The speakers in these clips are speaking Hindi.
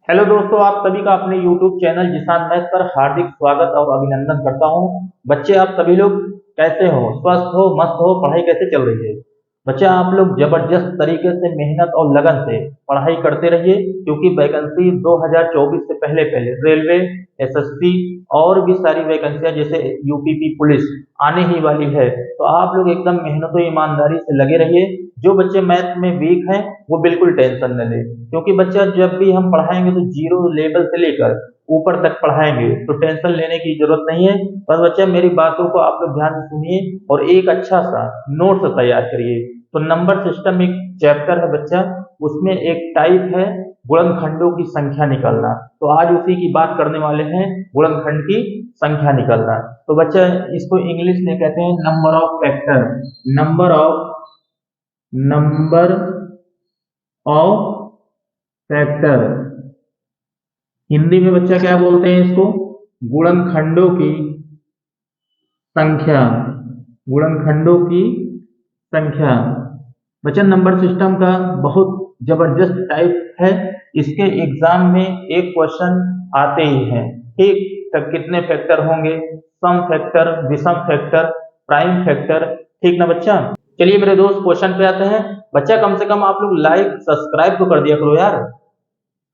हेलो दोस्तों, आप सभी का अपने YouTube चैनल जिसान मैथ पर हार्दिक स्वागत और अभिनंदन करता हूं। बच्चे, आप सभी लोग कैसे हो? स्वस्थ हो, मस्त हो? पढ़ाई कैसे चल रही है? बच्चे, आप लोग जबरदस्त तरीके से मेहनत और लगन से पढ़ाई करते रहिए, क्योंकि वैकेंसी 2024 से पहले पहले रेलवे, एसएससी और भी सारी वैकेंसियां जैसे यूपीपी पुलिस आने ही वाली है। तो आप लोग एकदम मेहनत और ईमानदारी से लगे रहिए। जो बच्चे मैथ में वीक हैं वो बिल्कुल टेंशन न ले, क्योंकि बच्चा जब भी हम पढ़ाएंगे तो जीरो लेवल से लेकर ऊपर तक पढ़ाएंगे, तो टेंशन लेने की जरूरत नहीं है। बस बच्चा, मेरी बातों को आप लोग ध्यान से सुनिए और एक अच्छा सा नोट्स तैयार करिए। तो नंबर सिस्टम एक चैप्टर है बच्चा, उसमें एक टाइप है गुणनखंडों की संख्या निकालना। तो आज उसी की बात करने वाले हैं, गुणनखंड की संख्या निकालना। तो बच्चा, इसको इंग्लिश में कहते हैं number of factor. Number of factor Hindi में बच्चा क्या बोलते हैं इसको? गुणनखंडों की संख्या। गुणनखंडों की संख्या। बच्चा, नंबर सिस्टम का बहुत जबरदस्त टाइप है। इसके एग्जाम में एक क्वेश्चन आते ही हैं। ठीक, तब कितने फैक्टर होंगे? सम फैक्टर, विषम फैक्टर, प्राइम फैक्टर। ठीक ना बच्चा? चलिए मेरे दोस्त, क्वेश्चन पे आते हैं। बच्चा, कम से कम आप लोग लाइक सब्सक्राइब तो कर दिया करो यार,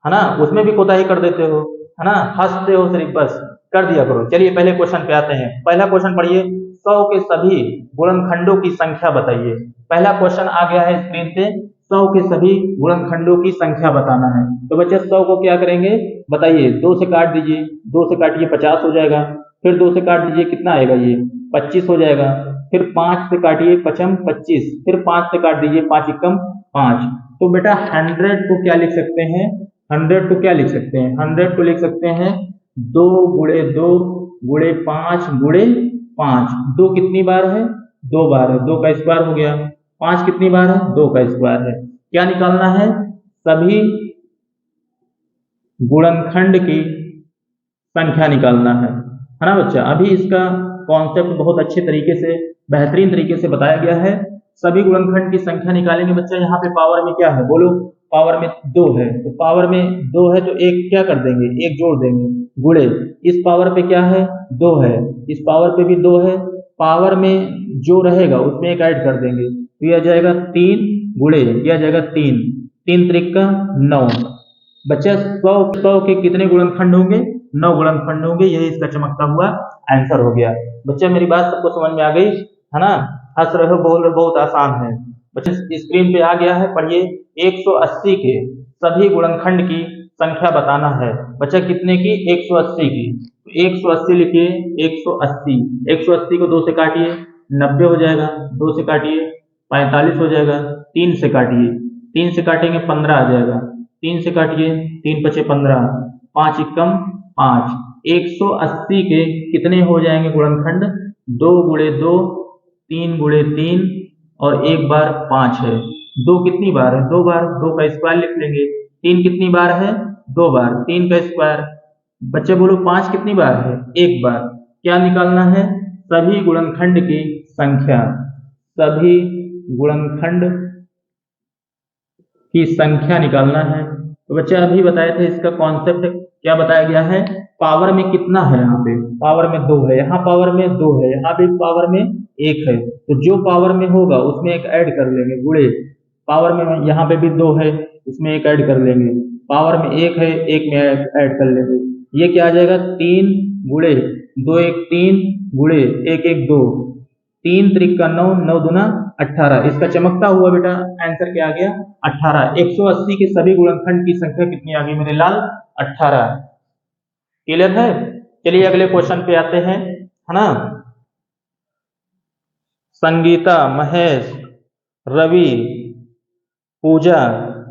है ना? उसमें भी कोताही कर देते हो, है ना? हंसते हो सिर्फ, बस कर दिया करो। चलिए पहले क्वेश्चन पे आते हैं। पहला क्वेश्चन पढ़िए, 100 के सभी गुणनखंडों की संख्या बताइए। पहला क्वेश्चन आ गया है स्क्रीन पे, 100 के सभी गुणनखंडों की संख्या बताना है। तो बच्चे 100 को क्या करेंगे बताइए? 2 से काट दीजिए, 2 से काटिए 50 हो जाएगा। फिर 2 से काट दीजिए, कितना आएगा ये? 25 हो जाएगा। फिर 5 से काटिए, पचम 25। फिर 5 से काट दीजिए, 5 एकम 5। तो बेटा 100 को क्या लिख सकते हैं? 100 को क्या लिख सकते हैं? 100 को लिख सकते हैं 2 गुणे 2 गुणे 5 गुणे 5। 2 कितनी बार है? 2 बार है, 2 का स्क्वायर हो गया। 5 कितनी बार है? 2 का स्क्वायर है। क्या निकालना है? सभी गुणनखंड की संख्या निकालना है ना बच्चा? अभी इसका कॉन्सेप्ट बहुत अच्छे तरीके से, बेहतरीन तरीके से बताया गया है। सभी गुणनखंड की संख्या निकालेंगे बच्चा। यहाँ पे पावर में क्या है बोलो? पावर में 2 है, तो पावर में 2 है तो एक क्या कर देंगे? एक जोड़ देंगे, गुणे। इस पावर पे क्या है? 2 है, इस पावर पे भी 2 है। पावर में जो रहेगा उसमें एक ऐड कर देंगे, तो यह जाएगा 3 गुणे, यह जाएगा 3, 3 त्रिका 9। बच्चा, 100 के कितने गुणनखंड होंगे? 9 गुणनखंड होंगे। यही इसका चमकता हुआ आंसर हो गया। बच्चा, मेरी बात सबको समझ में आ गई है ना? हंस रहे हो, बोल रहे हो, बहुत आसान है। बच्चा, स्क्रीन पे आ गया है, पढ़िए। 180 के सभी गुणनखंड की संख्या बताना है। बच्चा, कितने की? 180 की। 180 लिखिए, 180। 180 को 2 से काटिए, 90 हो जाएगा। 2 से काटिए, 45 हो जाएगा। 3 से काटिए, 3 से काटेंगे 15 आ जाएगा। 3 से काटिए, 3 पचे 15, 5 एकम 5। 180 के कितने हो जाएंगे गुणनखंड? 2 गुणे 2, 3 गुणे 3 और एक बार 5 है। 2 कितनी बार है? 2 बार। 2 का स्क्वायर लिख लेंगे। 3 कितनी बार है? 2 बार। 3 का स्क्वायर। बच्चे बोलो, 5 कितनी बार है? एक बार। क्या निकालना है? सभी गुणनखंड की संख्या। सभी गुणनखंड की संख्या निकालना है। तो बच्चे, अभी बताए थे इसका कॉन्सेप्ट क्या बताया गया है? पावर में कितना है? यहाँ पे पावर में 2 है, यहाँ पावर में 2 है, यहाँ पे पावर में 1 है। तो जो पावर में होगा उसमें एक ऐड कर लेंगे, गुणे। पावर में यहाँ पे भी 2 है, इसमें एक ऐड कर लेंगे। पावर में 1 है, 1 में ऐड कर लेंगे। ये क्या आ जाएगा? 3 गुणे 2 1 3 गुणे 1 1 2, 3 त्रिका 9, 9 दूना 18। इसका चमकता हुआ बेटा आंसर क्या आ गया? 18। 180 के सभी गुणनखंड की संख्या कितनी आ गई मेरे लाल? 18। क्लियर है? चलिए अगले क्वेश्चन पे आते हैं, है ना? संगीता, महेश, रवि, पूजा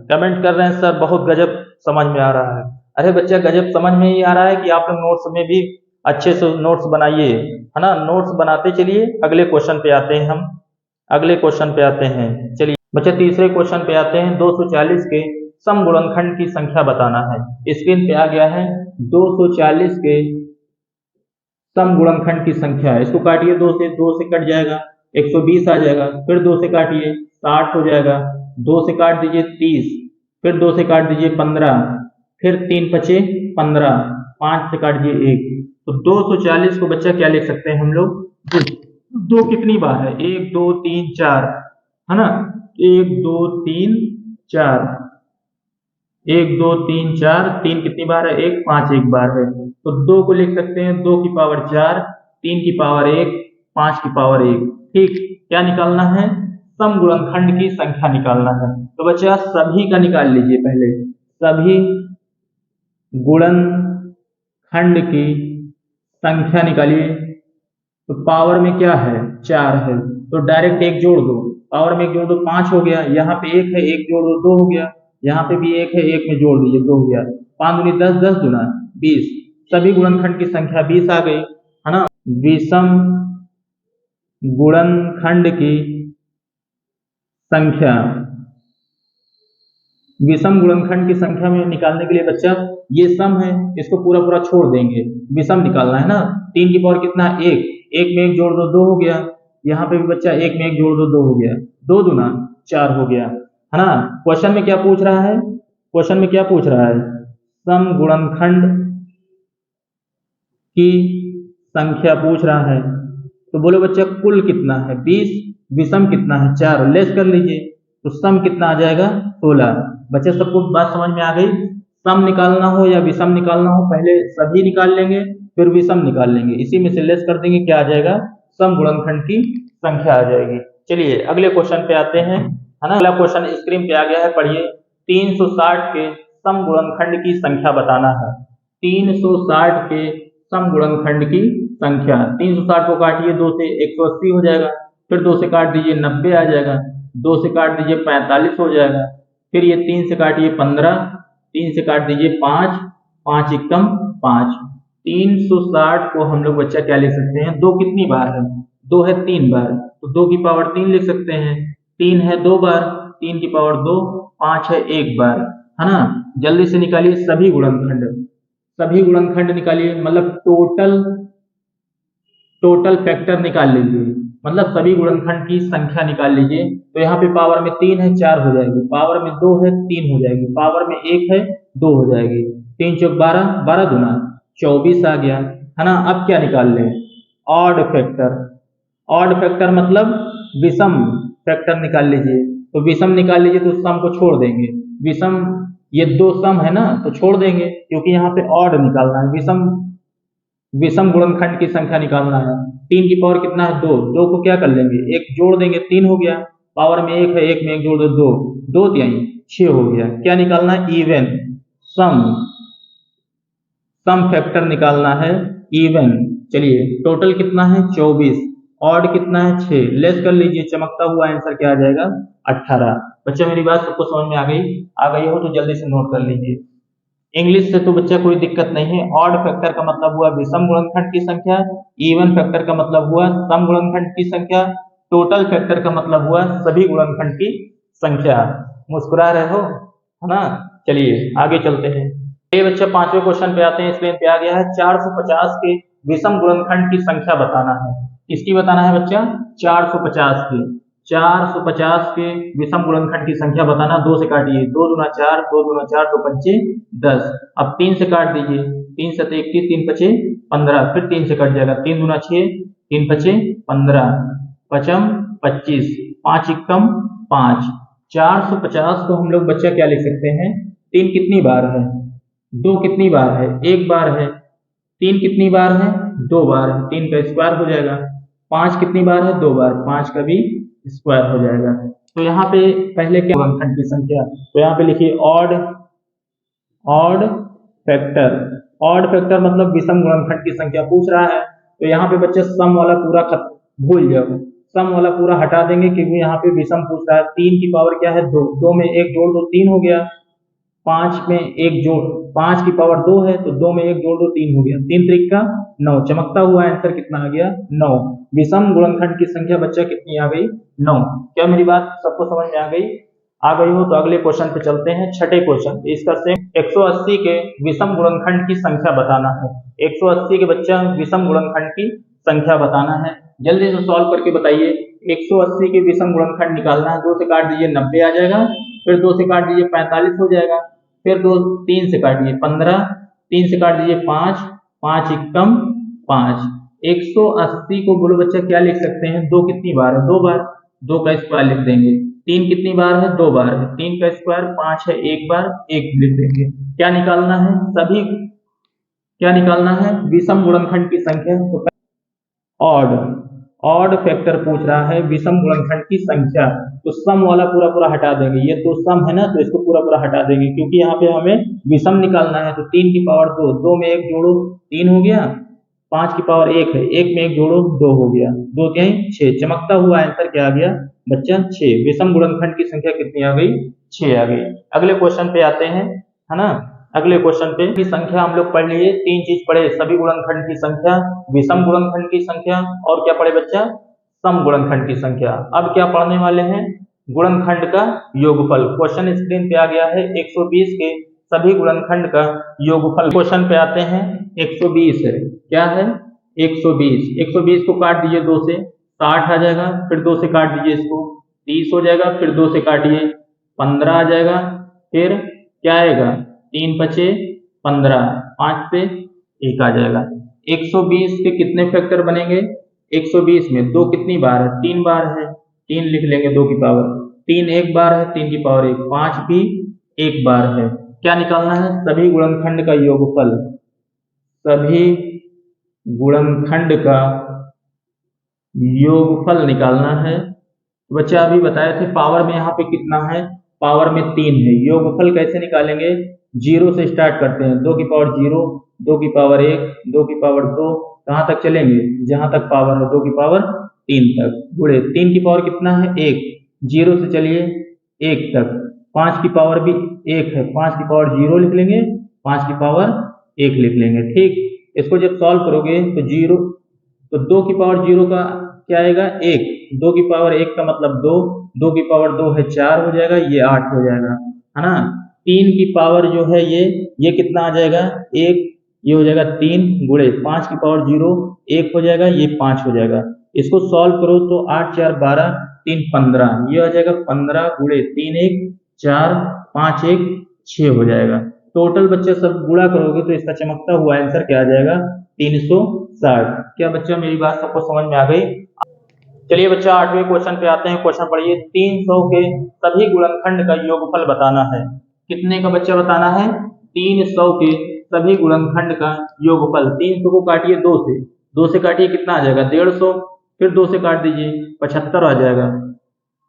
कमेंट कर रहे हैं, सर बहुत गजब समझ में आ रहा है। अरे बच्चा, गजब समझ में ही आ रहा है कि आप लोग नोट्स में भी अच्छे से नोट्स बनाइए, है ना? नोट्स बनाते चलिए। अगले क्वेश्चन पे आते हैं हम। अगले क्वेश्चन पे आते हैं। चलिए बच्चा, तीसरे क्वेश्चन पे आते हैं। 240 के सम गुणनखंड की संख्या बताना है। स्क्रीन पे आ गया है 240 के सम गुणनखंड की संख्या है। इसको काटिए, 2 से कट जाएगा, 120 आ जाएगा। फिर 2 से काटिए, 60 हो जाएगा। 2 से काट दीजिए 30, फिर 2 से काट दीजिए 15, फिर 3 पचे 15, 5 से काट दिए 1, तो 240 को बच्चा क्या लिख सकते हैं हम लोग, दो कितनी बार है, 1 2 3 4, है ना, 1 2 3 4, 1 2 3 4, 3 कितनी बार है, 1 5 एक बार है, तो 2 को लिख सकते हैं 2 की पावर 4, 3 की पावर 1, 5 की पावर 1। ठीक, क्या निकालना है, सम गुणनखंड की संख्या निकालना है। तो बच्चा सभी का निकाल लीजिए, पहले सभी गुणनखंड की संख्या निकालिए। तो पावर में क्या है, 4 है, तो डायरेक्ट 1 जोड़ दो, पावर में 1 जोड़ दो 5 हो गया, यहाँ पे 1 है 1 जोड़ दो 2 हो गया, यहाँ पे भी 1 है 1 में जोड़ दीजिए 2 हो गया, 5 दूनी 10, 10 दूना 20, सभी गुणनखंड की संख्या 20 आ गई, है ना। विषम गुणनखंड की संख्या, विषम गुणनखंड की संख्या में निकालने के लिए बच्चा ये सम है, इसको पूरा पूरा छोड़ देंगे, विषम निकालना है ना। 3 की पावर कितना, 1, 1 में 1 जोड़ दो 2 हो गया, यहाँ पे भी बच्चा 1 में 1 जोड़ दो 2 हो गया, 2 दूना 4 हो गया, है ना। क्वेश्चन में क्या पूछ रहा है, क्वेश्चन में क्या पूछ रहा है, सम गुणनखंड की संख्या पूछ रहा है। तो बोलो बच्चा कुल कितना है 20, विषम कितना है 4, लेस कर लीजिए, तो सम कितना आ जाएगा 16। बच्चे सबको बात समझ में आ गई, सम निकालना हो या विषम निकालना हो पहले सभी निकाल लेंगे फिर विषम निकाल लेंगे, इसी में से लेस कर देंगे, क्या आ जाएगा, सम गुणनखंड की संख्या आ जाएगी। चलिए अगले क्वेश्चन पे आते हैं, है ना। अगला क्वेश्चन स्क्रीन पे आ गया है, पढ़िए। 360 के सम गुणनखंड की संख्या बताना है। 360 के सम गुणनखंड की संख्या, 360 को काटिए 2 से 180 हो जाएगा, फिर 2 से काट दीजिए 90 आ जाएगा, 2 से काट दीजिए 45 हो जाएगा, फिर ये 3 से काटिए 15, 3 से काट दीजिए 5, 5 एकम 5। 360 को हम लोग बच्चा क्या लिख सकते हैं, 2 कितनी बार है, 2 है 3 बार, तो 2 की पावर 3 लिख सकते हैं, 3 है 2 बार, 3 की पावर 2, 5 है 1 बार, है ना। जल्दी से निकालिए सभी गुणनखंड, सभी गुणनखंड निकालिए, मतलब टोटल फैक्टर निकाल लीजिए, मतलब सभी गुणनखंड की संख्या निकाल लीजिए। तो यहाँ पे पावर में 3 है 4 हो जाएगी, पावर में 2 है 3 हो जाएगी, पावर में 1 है 2 हो जाएगी, 3 चौक 12, 12 दूना 24 आ गया, है ना। अब क्या निकाल लें, ऑड फैक्टर, ऑड फैक्टर मतलब विषम फैक्टर निकाल लीजिए। तो विषम निकाल लीजिए तो सम को छोड़ देंगे, विषम ये 2 सम है ना तो छोड़ देंगे, क्योंकि यहाँ पे ऑड निकालना है, विषम गुणनखंड की संख्या निकालना है। 3 की पावर कितना है 2, 2 को क्या कर लेंगे 1 जोड़ देंगे 3 हो गया, पावर में 1 है 1 में 1 जोड़ दो 2, 2 तिहाई 6 हो गया। क्या निकालना है, इवन सम, सम फैक्टर निकालना है इवन। चलिए टोटल कितना है 24, ऑड कितना है 6, लेस कर लीजिए, चमकता हुआ आंसर क्या आ जाएगा 18। बच्चा मेरी बात सबको समझ में आ गई हो तो जल्दी से नोट कर लीजिए। इंग्लिश से तो बच्चा कोई दिक्कत नहीं है। ऑड फैक्टर का मतलब हुआ विषम गुणनखंड की संख्या, इवन फैक्टर का मतलब हुआ सम गुणनखंड की संख्या, टोटल फैक्टर का मतलब हुआ सभी गुणनखंड की संख्या। मुस्कुरा रहे हो, है ना। चलिए आगे चलते हैं। ये बच्चा 5वें क्वेश्चन पे आते हैं, स्क्रीन पे आ गया है। 450 के विषम गुणनखंड की संख्या बताना है। किसकी बताना है बच्चा, 450 की। 450 के विषम गुणनखंड की संख्या बताना, 2 से काटिए, 2 दूना 4, 2 दूना 4, 2 पंचे 10। अब 3 से काट दीजिए, 3 से 21, 3 पचे 15, फिर 3 से कट जाएगा, 3 दूना 6, 3 पचे 15, पचम 25, 5 एकम 5। 450 को हम लोग बच्चा क्या लिख सकते हैं, 3 कितनी बार है, 2 कितनी बार है, 1 बार है, 3 कितनी बार है 2 बार है, 3 का स्क्वायर हो जाएगा, 5 कितनी बार है 2 बार, 5 का भी स्क्वायर हो जाएगा। तो यहाँ पे पहले क्या गुणनखंड की संख्या, तो यहाँ पे लिखिए ऑड फैक्टर। ऑड फैक्टर मतलब विषम गुणनखंड की संख्या पूछ रहा है, तो यहाँ पे बच्चे सम वाला पूरा भूल जाओ, सम वाला पूरा हटा देंगे, क्योंकि यहाँ पे विषम पूछ रहा है। 3 की पावर क्या है 2, 2 में 1 जोड़ दो 3 हो गया, 5 में 1 जोड़, 5 की पावर 2 है तो 2 में 1 जोड़ दो 3 हो गया, 3 त्रिक का 9, चमकता हुआ आंसर कितना आ गया 9। विषम गुणनखंड की संख्या बच्चा कितनी आ गई 9। क्या मेरी बात सबको समझ में आ गई हो तो अगले क्वेश्चन पे चलते हैं, छठे क्वेश्चन। इसका सेम 180 के विषम गुणनखंड की संख्या बताना है। 180 के बच्चा विषम गुणनखंड की संख्या बताना है, जल्दी से सॉल्व करके बताइए। 180 के विषम गुणनखंड निकालना है, 2 से काट दीजिए 90 आ जाएगा, फिर 2 से काट दीजिए 45 हो जाएगा, फिर 2 3 से काटिए 15, 3 से काट दीजिए 5, 5 एकम 5। 180 को बोलो बच्चा क्या लिख सकते हैं, 2 कितनी बार है, 2 बार, 2 का स्क्वायर लिख देंगे। 3 कितनी बार है, 2 बार है, 3 का स्क्वायर 5 है, 1 बार 1 लिख देंगे। क्या निकालना है, सभी क्या निकालना है, विषम गुणनखंड की संख्या। तो ऑड फैक्टर पूछ रहा है विषम गुणनखंड की संख्या, तो सम वाला पूरा पूरा हटा देंगे, ये तो सम है ना, तो इसको पूरा पूरा हटा देंगे क्योंकि यहाँ पे हमें विषम निकालना है। तो 3 की पावर 2, 2 में 1 जोड़ो 3 हो गया, 5 की पावर 1 है, 1 में 1 जोड़ो 2 हो गया, 2 क्या 6। चमकता हुआ आंसर क्या आ गया बच्चा 6। विषम गुणनखंड की संख्या कितनी आ गई, 6 आ गई। अगले क्वेश्चन पे आते हैं, है ना। अगले क्वेश्चन पे की संख्या हम लोग पढ़ लिए, 3 चीज पढ़े, सभी गुणनखंड की संख्या, विषम गुणनखंड की संख्या, और क्या पढ़े बच्चा, सम गुणनखंड की संख्या। अब क्या पढ़ने वाले हैं, गुणनखंड का योगफल। क्वेश्चन स्क्रीन पे आ गया है, 120 के सभी गुणनखंड का योगफल। क्वेश्चन पे आते हैं, 120 है, क्या है 120, 120 को काट दीजिए 2 से, 60 आ जाएगा, फिर 2 से काट दीजिए इसको 30 हो जाएगा, फिर 2 से काटिए 15 आ जाएगा, फिर क्या आएगा 3 पचे 15, 5 से 1 आ जाएगा। 120 के कितने फैक्टर बनेंगे, 120 में 2 कितनी बार है, 3 बार है, 3 लिख लेंगे 2 की पावर, 3 1 बार है, 3 की पावर 1, 5 भी 1 बार है। क्या निकालना है, सभी गुणनखंड का योगफल, सभी गुणनखंड का योगफल निकालना है। बच्चा अभी बताए थे पावर में यहाँ पे कितना है, पावर में 3 है। योगफल कैसे निकालेंगे, 0 से स्टार्ट करते हैं, 2 की पावर 0, 2 की पावर 1, 2 की पावर 2, कहाँ तक चलेंगे, जहां तक पावर है 2 की पावर 3 तक, गुणे 3 की पावर कितना है 1, 0 से चलिए 1 तक, 5 की पावर भी 1 है, 5 की पावर 0 लिख लेंगे, 5 की पावर 1 लिख लेंगे। ठीक, इसको जब सॉल्व करोगे तो 0, तो 2 की पावर 0 का क्या आएगा 1, 2 की पावर 1 का मतलब 2, 2 की पावर 2 है 4 हो जाएगा, ये 8 हो जाएगा, है ना। 3 की पावर जो है ये कितना आ जाएगा 1, ये हो जाएगा 3, गुणे 5 की पावर 0 1 हो जाएगा, ये 5 हो जाएगा। इसको सॉल्व करो तो 8 4 12 3 15, ये आ जाएगा 15 गुणे 3 1 4 5 1 6 हो जाएगा। टोटल बच्चे सब गुणा करोगे तो इसका चमकता हुआ आंसर क्या आ जाएगा 360। क्या बच्चा मेरी बात सबको समझ में आ गई। चलिए बच्चा 8वें क्वेश्चन पे आते हैं। क्वेश्चन पढ़िए, 300 के सभी गुणनखंड का योगफल बताना है। कितने का बच्चा बताना है, 300 के सभी गुणनखंड का योगफल। 300 को काटिए 2 से, 2 से काटिए कितना आ जाएगा 150, फिर 2 से काट दीजिए 75 आ जाएगा,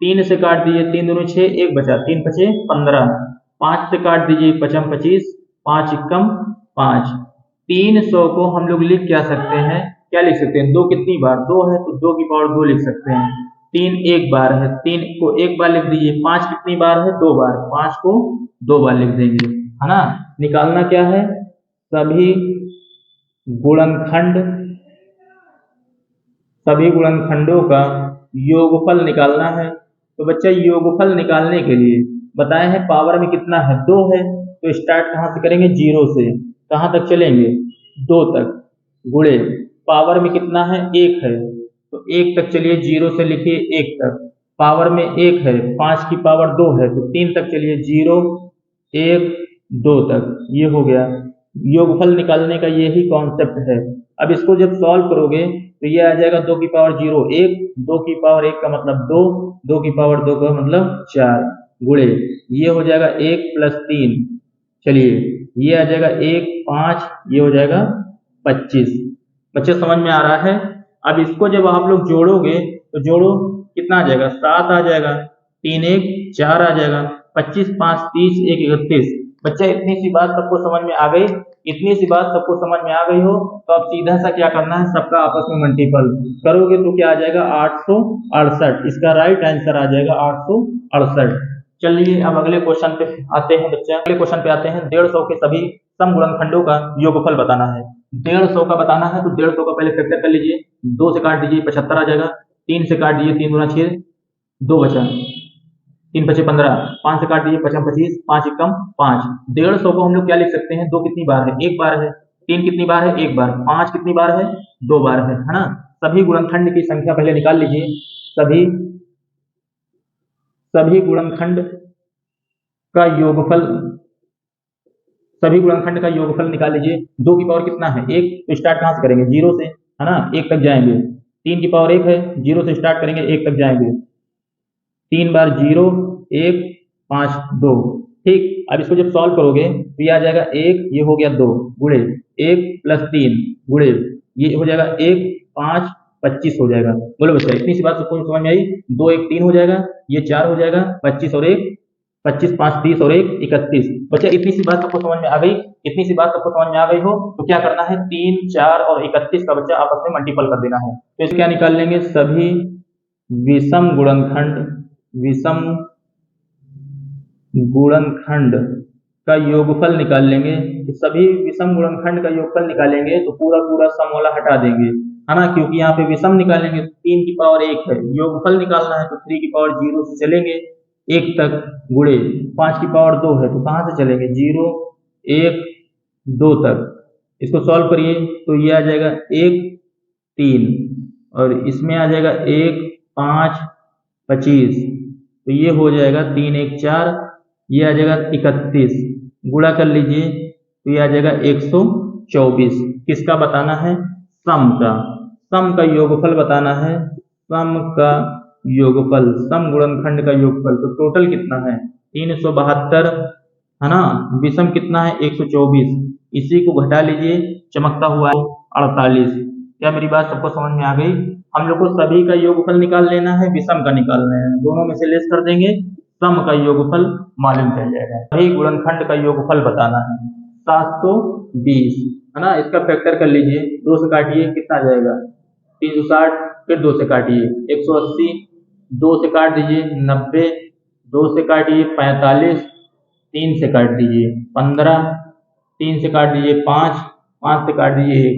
3 से काट दीजिए 3 दूनी 6, 1 बचा, 3 पचे 15, 5 से काट दीजिए 5 25, 5 एकम 5। 300 को हम लोग लिख क्या सकते हैं, क्या लिख सकते हैं, 2 कितनी बार 2 है, तो 2 की पावर 2 लिख सकते हैं। 3 1 बार है, 3 को 1 बार लिख दीजिए। 5 कितनी बार है 2 बार, 5 को 2 बार लिख देंगे, है ना। निकालना क्या है, सभी गुणनखंड, सभी गुणनखंडों का योगफल निकालना है। तो बच्चा योगफल निकालने के लिए बताए हैं पावर में कितना है 2 है, तो स्टार्ट कहाँ से करेंगे 0 से, कहाँ तक चलेंगे 2 तक, गुणे पावर में कितना है 1 है, तो 1 तक चलिए, 0 से लिखिए 1 तक, पावर में 1 है, 5 की पावर 2 है, तो 3 तक चलिए 0 1 2 तक, ये हो गया। योगफल निकालने का यही कॉन्सेप्ट है। अब इसको जब सॉल्व करोगे तो ये आ जाएगा 2 की पावर 0 1, 2 की पावर 1 का मतलब 2, 2 की पावर 2 का मतलब 4, गुणे ये हो जाएगा 1 + 3, चलिए ये आ जाएगा 1 5, ये हो जाएगा 25। बच्चे समझ में आ रहा है। अब इसको जब आप लोग जोड़ोगे तो जोड़ो कितना आ जाएगा 7 आ जाएगा, 3 1 4 आ जाएगा, 25 5 30 1 31। बच्चा इतनी सी बात सबको समझ में आ गई। इतनी सी बात सबको समझ में आ गई हो तो अब सीधा सा क्या करना है, सबका आपस में मल्टीपल करोगे तो क्या आ जाएगा 868। इसका राइट आंसर आ जाएगा 868। चलिए अब अगले क्वेश्चन पे आते हैं बच्चा। अगले क्वेश्चन पे आते हैं, 150 के सभी सम गुणनखंडों का योगफल बताना है। 150 का बताना है तो 150 का पहले फैक्टर कर लीजिए, 2 से काट दीजिए 75 आ जाएगा, 3 से काट दीजिए 3 दूना 6, 2 बचा, 3 पचे 15, 5 से काट दीजिए 5 25, 5 एकम 5। 150 को हम लोग क्या लिख सकते हैं, 2 कितनी बार है 1 बार है, 3 कितनी बार है 1 बार, 5 कितनी बार है 2 बार है ना। सभी गुणनखंड की संख्या पहले निकाल लीजिए, सभी गुणनखंड का योगफल सभी गुणनखंड का योगफल निकाल लीजिए। 2 की पावर कितना है 1, तो स्टार्ट कहाँ से करेंगे 0 से, है ना, 1 तक जाएंगे। 3 की पावर 1 है, 0 से स्टार्ट करेंगे 1 तक जाएंगे। 3 बार 0 1 5 2। ठीक, अब इसको जब सॉल्व करोगे तो ये आ जाएगा 1, ये हो गया 2 गुणे 1 प्लस 3 गुणे ये हो जाएगा 1 5 25 हो जाएगा। बोलो बच्चा, इतनी सी बात सबको समझ में आई। 2 1 3 हो जाएगा, ये 4 हो जाएगा, 25 और 1 25 5 30 और 1 31। बच्चा इतनी सी बात सबको समझ में आ गई। इतनी सी बात सबको समझ में आ गई हो तो क्या करना है, 3 4 और 31 का बच्चा आपस में मल्टीपल कर देना है। तो इसे क्या निकाल लेंगे, सभी विषम गुणनखंड का योगफल निकाल लेंगे। तो सभी विषम गुणनखंड का योगफल निकालेंगे तो पूरा पूरा सम वाला हटा देंगे, है ना, क्योंकि यहाँ पे विषम निकालेंगे तो 3 की पावर 1 है, योगफल निकालना है तो 3 की पावर 0 से चलेंगे 1 तक, गुणे 5 की पावर 2 है तो कहाँ से चलेंगे 0 1 2 तक। इसको सॉल्व करिए तो ये आ जाएगा 1 3 और इसमें आ जाएगा 1 5 25, तो ये हो जाएगा 3 1 4, ये आ जाएगा 31, गुणा कर लीजिए तो ये आ जाएगा 124। किसका बताना है, सम का योगफल बताना है, सम का योगफल, सम गुणनखंड का योगफल। तो टोटल कितना है 372, है ना, विषम कितना है 124, इसी को घटा लीजिए, चमकता हुआ 48। क्या मेरी बात सबको समझ में आ गई। हम लोग को सभी का योगफल निकाल लेना है, विषम का निकालना है, दोनों में से लेस कर देंगे, सम का योगफल मालूम चल जाएगा। सभी गुणनखंड का योगफल बताना है 720, है ना। इसका फैक्टर कर लीजिए, 2 से काटिए कितना आ जाएगा 360, फिर 2 से काटिए 180, 2 से काट दीजिए 90, 2 से काटिए 45, 3 से काट दीजिए 15, 3 से काट दीजिए 5, 5 से काट दीजिए 1।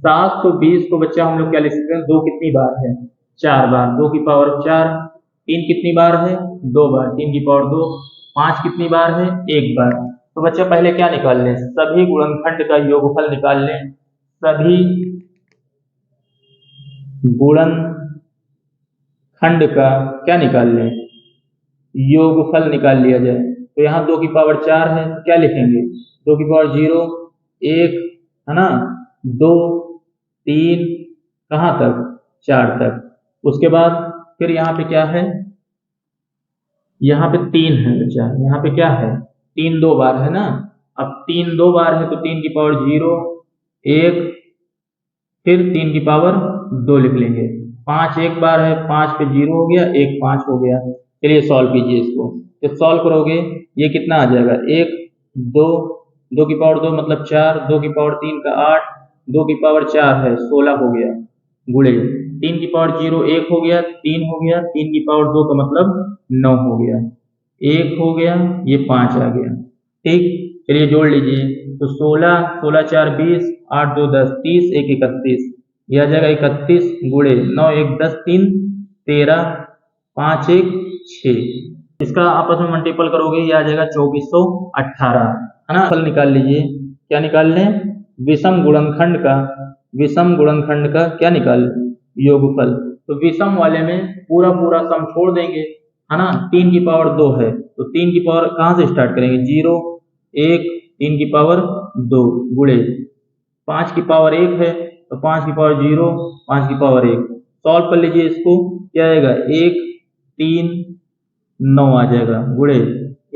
720 को बच्चा हम लोग क्या लिख सकते हैं, 2 कितनी बार है 4 बार, 2 की पावर 4, 3 कितनी बार है 2 बार, 3 की पावर 2, 5 कितनी बार है 1 बार। तो बच्चा पहले क्या निकाल लें, सभी गुणनखंड का योगफल निकाल लें, सभी गुणनखंड का क्या निकाल लें, योगफल निकाल लिया जाए। तो यहाँ 2 की पावर 4 है, क्या लिखेंगे 2 की पावर 0 1, है ना, 2 3 कहाँ तक 4 तक। उसके बाद फिर यहाँ पे क्या है, यहाँ पे 3 है बच्चा, यहाँ पे क्या है 3 2 बार है ना। अब 3 2 बार है तो 3 की पावर 0 1, फिर 3 की पावर 2 लिख लेंगे। 5 1 बार है, 5 पे 0 हो गया, 1 5 हो गया। चलिए सॉल्व कीजिए इसको, जब सॉल्व करोगे ये कितना आ जाएगा 1 2, 2 की पावर 2 मतलब 4, 2 की पावर 3 का 8, 2 की पावर 4 है 16 हो गया, गुणे 3 की पावर 0 1 हो गया, 3 हो गया, 3 की पावर 2 का मतलब 9 हो गया, 1 हो गया, ये 5 आ गया। ठीक, चलिए जोड़ लीजिए तो 16 16 4 20, 8 2 10 30, 1 31, ये आ जाएगा 31 गुणे 9 1 10 3 13 5 1 6। इसका आपस में मल्टीपल करोगे ये आ जाएगा 2418, है ना। फल निकाल लीजिए, क्या निकाल लें, विषम गुणनखंड का क्या निकाल योगफल। तो विषम वाले में पूरा पूरा सम छोड़ देंगे, है ना। 3 की पावर 2 है तो 3 की पावर कहाँ से स्टार्ट करेंगे 0 1, 3 की पावर 2 गुणे 5 की पावर 1 है तो 5 की पावर 0, 5 की पावर 1। सॉल्व कर लीजिए इसको, क्या आएगा 1 3 9 आ जाएगा, गुणे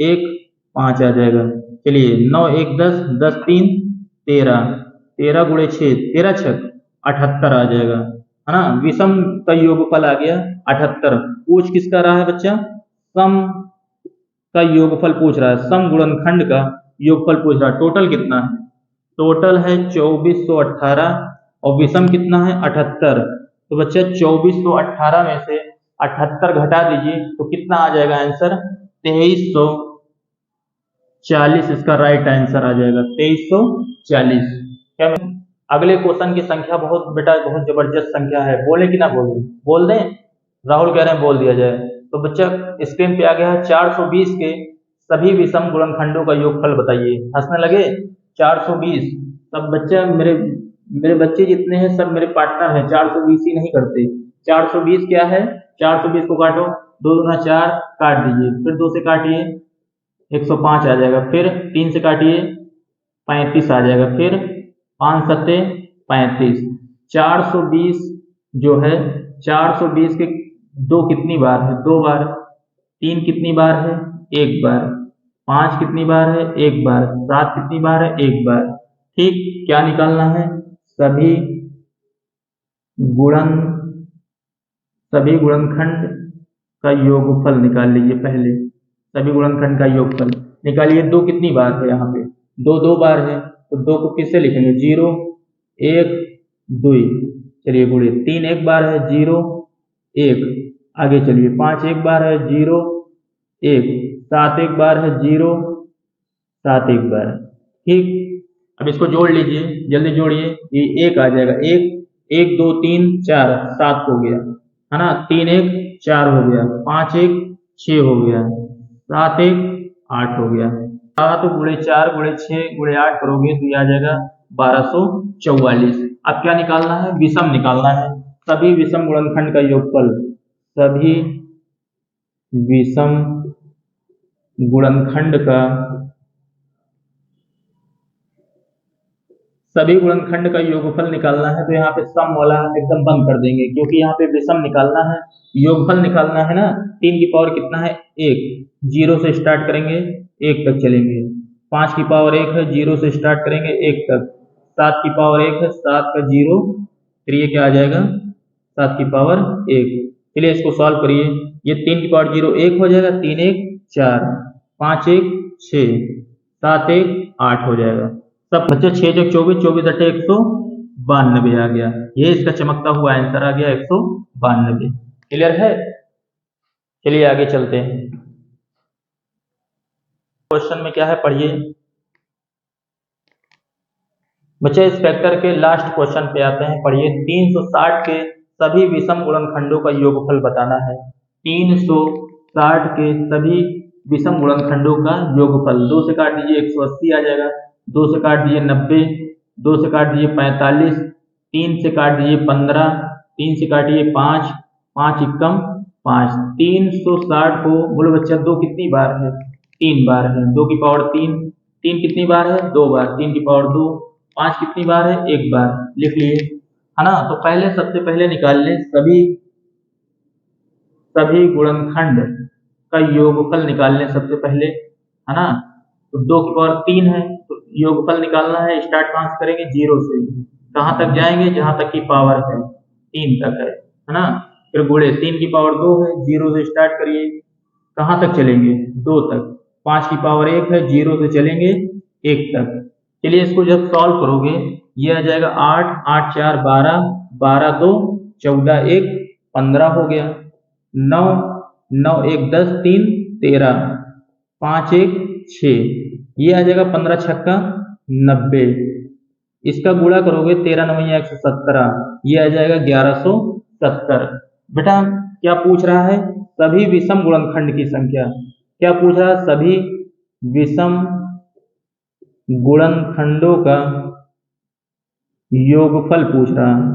1 5 आ जाएगा। चलिए 9 1 10, 10 3 13, 13 गुणे 6 13 छक 78 आ जाएगा, है ना। विषम का योगफल आ गया 78। पूछ किसका रहा है बच्चा, सम का योगफल पूछ रहा है, सम गुणनखंड का योगफल पूछ रहा है। टोटल कितना है, टोटल है 2418 और विषम कितना है 78। तो बच्चा 2418 में से 78 घटा दीजिए तो कितना आ जाएगा आंसर 2340, इसका राइट आंसर आ जाएगा 2340। क्या अगले क्वेश्चन की संख्या बहुत बेटा बहुत जबरदस्त संख्या है, बोले कि ना बोले, बोल दें, राहुल कह रहे हैं बोल दिया जाए। तो बच्चा स्क्रीन पे आ गया है 420 के सभी विषम गुणनखंडों का योगफल बताइए। हंसने लगे 420, सब बच्चा मेरे बच्चे जितने हैं सब मेरे पार्टनर हैं, 420 ही नहीं करते। 420 क्या है, 420 को काटो, 2 दूना 4 काट दीजिए, फिर 2 से काटिए 105 आ जाएगा, फिर 3 से काटिए 35 आ जाएगा। फिर 5 सत्ते 35, 420 जो है 420 के 2 कितनी बार है? 2 बार। 3 कितनी बार है? 1 बार। 5 कितनी बार है? 1 बार। 7 कितनी बार है? 1 बार। ठीक, क्या निकालना है? सभी गुणनखंड का योगफल निकाल लीजिए। पहले सभी गुणनखंड का योगफल निकालिए। 2 कितनी बार है? यहाँ पे 2 बार है, तो 2 को किससे लिखेंगे? 0 1 2। चलिए गुणे। 3 1 बार है, 0 1। आगे चलिए। 5 1 बार है, 0 1। 7 1 बार है, 0 7 1 बार। ठीक, अब इसको जोड़ लीजिए, जल्दी जोड़िए। ये 1 आ जाएगा। 1 1 2 3 4 7 हो गया, है ना। 3 1 4 हो गया, 5 1 6 हो गया, 7 1 8 हो गया। 7 गुणे 4 गुणे 6 गुणे 8 करोगे तो ये आ जाएगा 1244। अब क्या निकालना है? विषम निकालना है। सभी विषम गुणनखंड का योगफल, सभी विषम गुणनखंड का सभी गुणनखंड का योगफल निकालना है। तो यहाँ पे सम वाला एकदम बंद कर देंगे, क्योंकि यहाँ पे विषम निकालना है, योगफल निकालना है ना। 3 की पावर कितना है? 1। 0 से स्टार्ट करेंगे 1 तक चलेंगे। 5 की पावर 1 है, 0 से स्टार्ट करेंगे 1 तक। 7 की पावर 1 है, 7 का 0, फिर ये क्या आ जाएगा? 7 की पावर 1। चलिए इसको सॉल्व करिए। ये 3 की पावर 0 1 हो जाएगा, 3 1 4, 5 1 6, 7 1 8 हो जाएगा। सब बच्चे 6 जो 24, 24 अट्ठे 192 आ गया। ये इसका चमकता हुआ आंसर आ गया 192। क्लियर है? चलिए आगे चलते हैं। क्वेश्चन में क्या है पढ़िए बच्चे। इस फैक्टर के लास्ट क्वेश्चन पे आते हैं, पढ़िए। 360 के सभी विषम गुणनखंडों का योगफल बताना है। 360 के सभी विषम गुणनखंडों का योगफल। 2 से काट दीजिए 180 आ जाएगा, 2 से काट दीजिए 90, 2 से काट दीजिए 45, 3 से काट दीजिए 15, 3 से काटिए 5, 5 एकम 5। 360 को बोलो बच्चा 2 कितनी बार है? 3 बार है। 2 की पावर 3, 3 कितनी बार है? 2 बार। 3 की पावर 2, 5 कितनी बार है? 1 बार। लिख लिए, है ना। तो पहले सबसे पहले निकाल लें सभी गुणनखंड का योगफल निकाल लें सबसे पहले, है ना। तो 2 की पावर 3 है, तो योगफल निकालना है। स्टार्ट कहाँ से करेंगे? 0 से। कहाँ तक जाएंगे? जहां तक की पावर है 3 तक है ना। फिर गुणे। 3 की पावर 2 है, 0 से स्टार्ट करिए, कहाँ तक चलेंगे? 2 तक। 5 की पावर 1 है, 0 से चलेंगे 1 तक। चलिए इसको जब सॉल्व करोगे ये आ जाएगा 8 8 4 12, 12 2 14 1 15 हो गया। 9 9 1 10 3 13, 5 1 6, ये आ जाएगा 15 छक्का 90। इसका गुणा करोगे 13 9 117, ये आ जाएगा 1170। बेटा क्या पूछ रहा है? सभी विषम गुणनखंड की संख्या। क्या पूछ रहा है? सभी विषम गुणनखंडों का योगफल पूछ रहा है।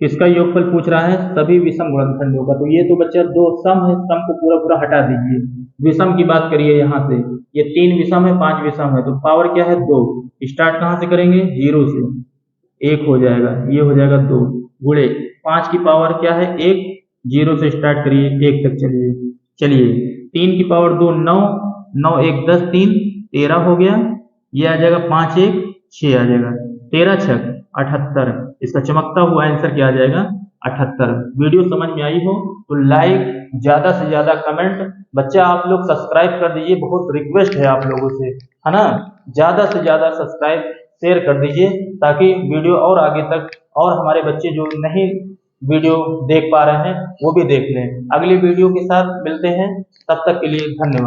किसका योगफल पूछ रहा है? सभी विषम गुणनखंडों का। तो ये तो बच्चा 2 सम है, सम को पूरा पूरा हटा दीजिए। विषम की बात करिए यहाँ से। ये 3 विषम है, 5 विषम है, तो पावर क्या है? 2। स्टार्ट कहाँ से करेंगे? 0 से। 1 हो जाएगा, ये हो जाएगा 2। गुणे 5 की पावर क्या है? 1, 0 से स्टार्ट करिए 1 तक चलिए। 3 की पावर 2 9, 9 1 10 3 13 हो गया, ये आ जाएगा 5 1 6 आ जाएगा, 13 6 78। इसका चमकता हुआ आंसर क्या आ जाएगा? 78। वीडियो समझ में आई हो तो लाइक, ज्यादा से ज्यादा कमेंट। बच्चा आप लोग सब्सक्राइब कर दीजिए, बहुत रिक्वेस्ट है आप लोगों से, है ना। ज्यादा से ज्यादा सब्सक्राइब शेयर कर दीजिए, ताकि वीडियो और आगे तक और हमारे बच्चे जो नहीं वीडियो देख पा रहे हैं वो भी देख लें। अगली वीडियो के साथ मिलते हैं, तब तक के लिए धन्यवाद।